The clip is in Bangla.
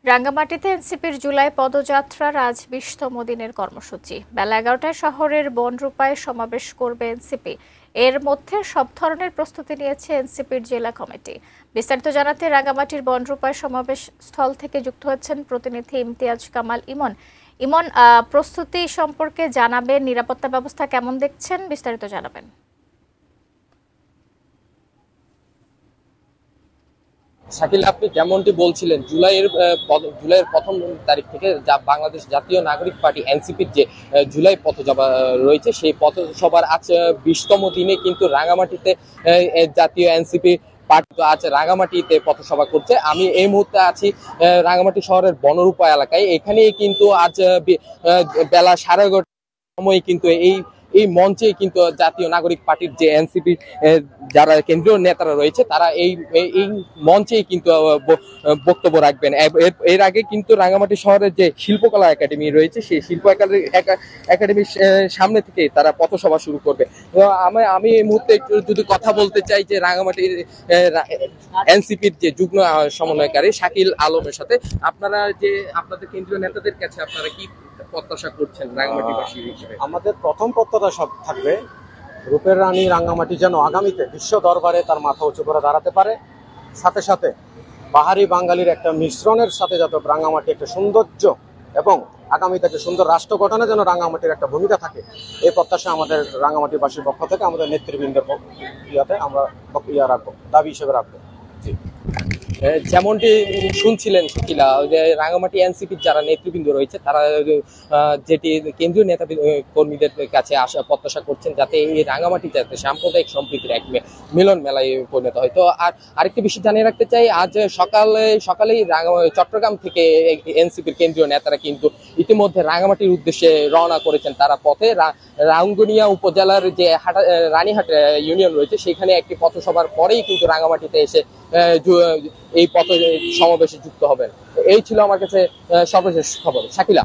রাঙ্গামাটিতে এনসিপির জুলাই পদযাত্রার আজ ২০তম দিনের কর্মসূচি। বেলা ১১টায় শহরের বনরূপায় সমাবেশ করবে এনসিপি। এর মধ্যে সব ধরনের প্রস্তুতি নিয়েছে এনসিপির জেলা কমিটি। বিস্তারিত জানাতে রাঙ্গামাটির বনরূপায় সমাবেশ স্থল থেকে যুক্ত হচ্ছেন প্রতিনিধি ইমতিয়াজ কামাল ইমন। ইমন, প্রস্তুতি সম্পর্কে জানাবেন, নিরাপত্তা ব্যবস্থা কেমন দেখছেন, বিস্তারিত জানাবেন। শাকিল, আপনি যেমনটি বলছিলেন, জুলাইয়ের প্রথম তারিখ থেকে বাংলাদেশ জাতীয় নাগরিক পার্টি এনসিপির যে জুলাই পথসভা রয়েছে, সেই পথসভার আজ ২০তম দিনে কিন্তু রাঙামাটিতে জাতীয় এনসিপি পার্টি আজ রাঙামাটিতে পথসভা করছে। আমি এই মুহূর্তে আছি রাঙামাটি শহরের বনরূপা এলাকায়। এখানেই কিন্তু আজ বেলা 11:30 সময় কিন্তু এই মঞ্চে কিন্তু জাতীয় নাগরিক পার্টির যে এনসিপি যারা কেন্দ্রীয় নেতারা রয়েছে, তারা এই মঞ্চেই কিন্তু বক্তব্য রাখবেন। এর আগে কিন্তু রাঙ্গামাটি শহরের যে শিল্পকলা একাডেমি রয়েছে, সেই শিল্প একাডেমির সামনে থেকে তারা পথসভা শুরু করবে। তো আমি এই মুহূর্তে একটু যদি কথা বলতে চাই যে রাঙ্গামাটির এনসিপির যে যুগ্ম সমন্বয়কারী শাকিল আলমের সাথে, আপনাদের কেন্দ্রীয় নেতাদের কাছে আপনারা কি প্রত্যাশা করছেন রাঙ্গামাটিবাসী হিসেবে? আমাদের প্রথম প্রত্যাশা থাকবে রূপের রানী রাঙ্গামাটি যেন আগামীতে বিশ্ব দরবারে তার মাথা উঁচু করে দাঁড়াতে পারে। সাথে সাথে বাহারি বাঙালির একটা মিশ্রণের সাথে যাতে রাঙ্গামাটি একটা সৌন্দর্য এবং আগামীতে একটা সুন্দর রাষ্ট্র গঠনে যেন রাঙ্গামাটির একটা ভূমিকা থাকে, এই প্রত্যাশা আমাদের রাঙ্গামাটিবাসীর পক্ষ থেকে আমাদের নেতৃবৃন্দের আমরা রাখবো, দাবি হিসেবে রাখবো। জি, যেমনটি শুনছিলেন শাকিলা, রাঙ্গামাটি এনসিপির যারা নেতৃবৃন্দ রয়েছে, তারা যেটি কেন্দ্রীয় নেতা কর্মীদের কাছে আসা প্রত্যাশা করছেন যাতে এই রাঙ্গামাটি যাতে সাম্প্রদায়িক সম্প্রীতির এক মিলন মেলায় পরিণত হয়। তো আরেকটি বিষয় জানিয়ে রাখতে চাই, আজ সকালেই চট্টগ্রাম থেকে এনসিপির কেন্দ্রীয় নেতারা কিন্তু ইতিমধ্যে রাঙ্গামাটির উদ্দেশ্যে রওনা করেছেন। তারা পথে রাঙ্গুনিয়া উপজেলার যে রানীহাট ইউনিয়ন রয়েছে, সেখানে একটি পথসভার পরেই কিন্তু রাঙ্গামাটিতে এসে এই পথ সমাবেশে যুক্ত হবেন। এই ছিল আমার কাছে সর্বশেষ খবর। শাকিলা।